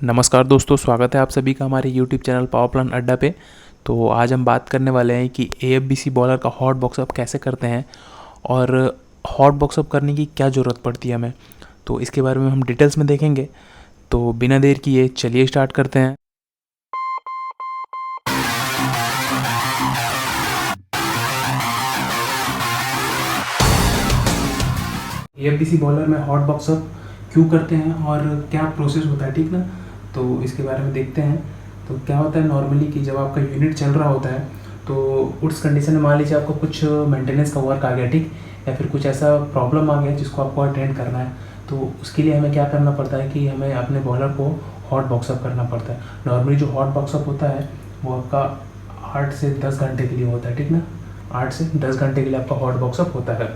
नमस्कार दोस्तों, स्वागत है आप सभी का हमारे YouTube चैनल पावर प्लांट अड्डा पे। तो आज हम बात करने वाले हैं कि AFBC बॉलर का हॉट बॉक्सअप कैसे करते हैं और हॉट बॉक्सअप करने की क्या ज़रूरत पड़ती है हमें। तो इसके बारे में हम डिटेल्स में देखेंगे। तो बिना देर किए चलिए स्टार्ट करते हैं। AFBC बॉलर में हॉट बॉक्सअप क्यों करते हैं और क्या प्रोसेस होता है, ठीक ना। तो इसके बारे में देखते हैं। तो क्या होता है नॉर्मली कि जब आपका यूनिट चल रहा होता है तो उस कंडीशन में मान लीजिए आपको कुछ मेंटेनेंस का वर्क आ गया, ठीक, या फिर कुछ ऐसा प्रॉब्लम आ गया जिसको आपको अटेंड करना है। तो उसके लिए हमें क्या करना पड़ता है कि हमें अपने बॉलर को हॉट बॉक्सअप करना पड़ता है। नॉर्मली जो हॉट बॉक्सअप होता है वो आपका 8 से 10 घंटे के लिए होता है, ठीक ना। 8 से 10 घंटे के लिए आपका हॉट बॉक्सअप होता है।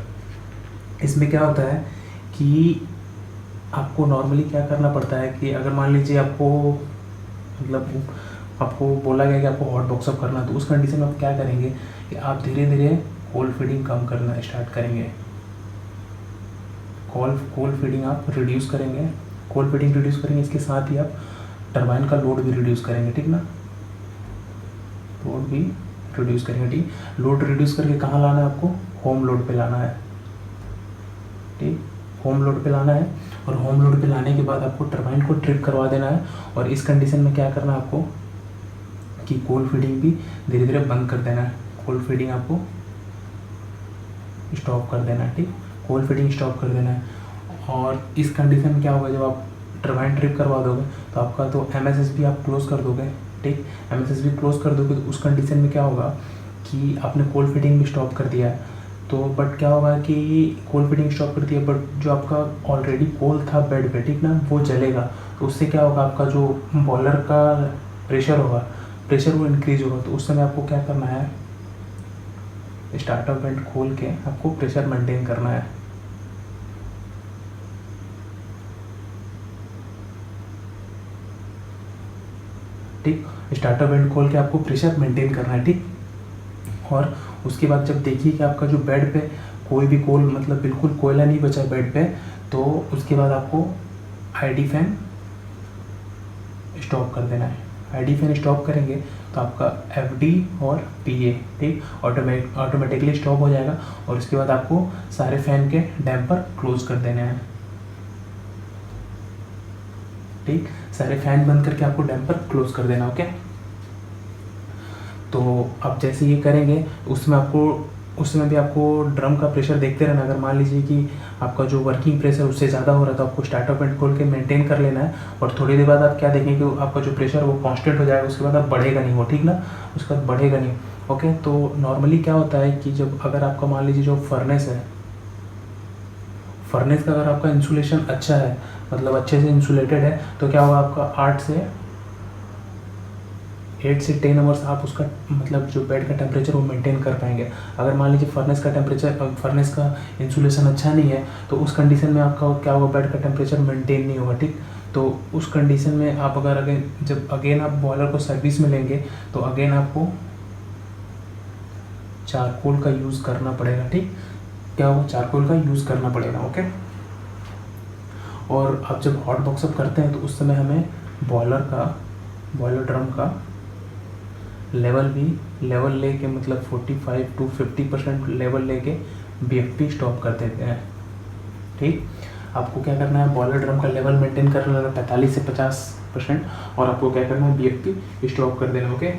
इसमें क्या होता है कि आपको नॉर्मली क्या करना पड़ता है कि अगर मान लीजिए आपको मतलब आपको बोला गया कि आपको हॉट बॉक्सअप करना, तो उस कंडीशन में आप क्या करेंगे कि आप धीरे धीरे कोल्ड फीडिंग कम करना स्टार्ट करेंगे। कोल्ड फीडिंग आप रिड्यूस करेंगे। कोल्ड फीडिंग रिड्यूस करेंगे, इसके साथ ही आप टरबाइन का लोड भी रिड्यूस करेंगे, ठीक ना। लोड भी रिड्यूस करेंगे, ठीक। लोड रिड्यूस करके कहाँ लाना है आपको? होम लोड पे लाना है, ठीक। होम लोड पे लाना है और होम लोड पे लाने के बाद आपको टरबाइन को ट्रिप करवा देना है। और इस कंडीशन में क्या करना है आपको कि कोल्ड फीडिंग भी धीरे धीरे बंद कर देना है। कोल्ड फीडिंग आपको स्टॉप कर देना है, ठीक। कोल्ड फीडिंग स्टॉप कर देना है। और इस कंडीशन में क्या होगा, जब आप टरबाइन ट्रिप करवा दोगे तो आपका तो MSSB आप क्लोज कर दोगे, ठीक। MSSB क्लोज कर दोगे तो उस कंडीशन में क्या होगा कि आपने कोल्ड फीडिंग भी स्टॉप कर दिया है। तो बट क्या होगा कि कोल फीडिंग स्टॉप कर दिया, बट जो आपका ऑलरेडी कोल था बेड पे, ठीक ना, वो जलेगा। तो उससे क्या होगा, आपका जो बॉलर का प्रेशर होगा, प्रेशर वो इंक्रीज होगा। तो उस समय आपको क्या करना है, स्टार्टर वेंट खोल के आपको प्रेशर मेंटेन करना है, ठीक। स्टार्टर वेंट खोल के आपको प्रेशर मेंटेन करना है, ठीक। और उसके बाद जब देखिए कि आपका जो बेड पे कोई भी कोल मतलब बिल्कुल कोयला नहीं बचा बेड पे, तो उसके बाद आपको ID फैन स्टॉप कर देना है। ID फैन स्टॉप करेंगे तो आपका FD और PA, ठीक, ऑटोमेटिकली स्टॉप हो जाएगा। और उसके बाद आपको सारे फैन के डैम्पर क्लोज कर देने हैं, ठीक। सारे फैन बंद करके आपको डैम्पर क्लोज कर देना, ओके। तो आप जैसे ये करेंगे उस समय भी आपको ड्रम का प्रेशर देखते रहना। अगर मान लीजिए कि आपका जो वर्किंग प्रेशर उससे ज़्यादा हो रहा है तो आपको स्टार्टर पॉइंट खोल के मेंटेन कर लेना है। और थोड़ी देर बाद आप क्या देखेंगे कि आपका जो प्रेशर वो कांस्टेंट हो जाएगा। उसके बाद आप बढ़ेगा नहीं वो, ठीक ना, उसके बाद बढ़ेगा नहीं, ओके। तो नॉर्मली क्या होता है कि जब अगर आपका मान लीजिए जो फर्नेस है, फर्नेस का अगर आपका इंसुलेशन अच्छा है, मतलब अच्छे से इंसुलेटेड है, तो क्या होगा आपका 8 से 10 आवर्स आप उसका मतलब जो बेड का टेम्परेचर वो मेंटेन कर पाएंगे। अगर मान लीजिए फर्नेस का इंसुलेशन अच्छा नहीं है तो उस कंडीशन में आपका क्या होगा, बेड का टेम्परेचर मेंटेन नहीं होगा, ठीक। तो उस कंडीशन में आप जब अगेन आप बॉयलर को सर्विस में लेंगे तो अगेन आपको चारकोल का यूज़ करना पड़ेगा, ठीक। क्या होगा, चारकोल का यूज़ करना पड़ेगा, ओके। और आप जब हॉट बॉक्सअप करते हैं तो उस समय हमें बॉयलर ड्रम का लेवल लेके मतलब 45 to 50% लेवल लेके BFP स्टॉप कर देते हैं, ठीक। आपको क्या करना है, बॉयलर ड्रम का लेवल मेंटेन कर लेना 45 से 50%। और आपको क्या करना है, BFP स्टॉप कर देना, ओके।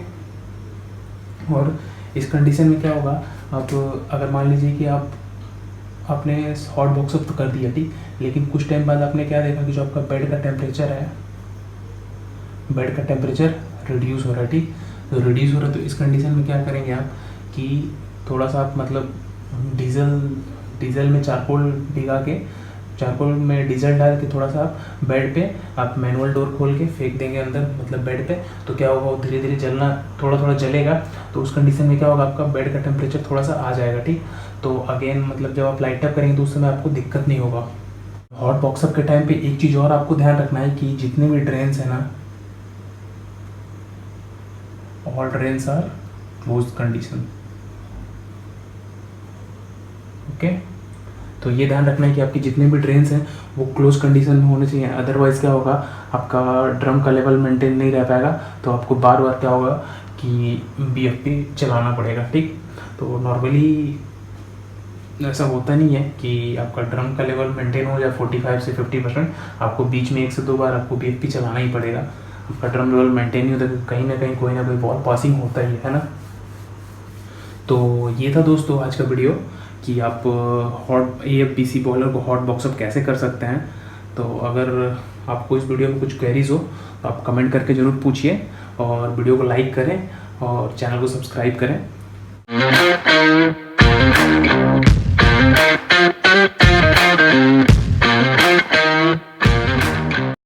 और इस कंडीशन में क्या होगा, आप अगर मान लीजिए कि आपने हॉट बॉक्सअप तो कर दिया, ठीक, लेकिन कुछ टाइम बाद आपने क्या देखा कि जो आपका बेड का टेम्परेचर है, बेड का टेम्परेचर रिड्यूस हो रहा है, ठीक। तो रिड्यूस हो रहा है तो इस कंडीशन में क्या करेंगे आप कि थोड़ा सा आप मतलब डीजल में चारकोल में डीजल डाल के थोड़ा सा आप बेड पे आप मैनुअल डोर खोल के फेंक देंगे अंदर, मतलब बेड पे। तो क्या होगा, वो धीरे धीरे जलना थोड़ा थोड़ा जलेगा। तो उस कंडीशन में क्या होगा, आपका बेड का टेम्परेचर थोड़ा सा आ जाएगा, ठीक। तो अगेन मतलब जब आप लाइट अप करेंगे तो उस समय आपको दिक्कत नहीं होगा। हॉट बॉक्सअप के टाइम पे एक चीज़ और आपको ध्यान रखना है कि जितने भी ड्रेन्स है ना, all drains are closed condition, okay. तो ये ध्यान रखना है कि आपकी जितने भी ड्रेन्स हैं वो क्लोज कंडीशन में होने चाहिए। अदरवाइज़ क्या होगा, आपका ड्रम का लेवल मेंटेन नहीं रह पाएगा, तो आपको बार बार क्या होगा कि BFP चलाना पड़ेगा। ठीक, तो नॉर्मली ऐसा होता नहीं है कि आपका ड्रम का लेवल मेंटेन हो जाए 45 से 50%, आपको बीच में 1 से 2 बार आपको BFP चलाना ही पड़ेगा। आपका ड्रम लेवल मेंटेन नहीं होता, कहीं ना कहीं कोई ना कोई बॉल पासिंग होता ही है ना। तो ये था दोस्तों आज का वीडियो कि आप हॉट AFBC बॉलर को हॉट बॉक्सअप कैसे कर सकते हैं। तो अगर आपको इस वीडियो में कुछ क्वेरीज हो तो आप कमेंट करके ज़रूर पूछिए, और वीडियो को लाइक करें और चैनल को सब्सक्राइब करें।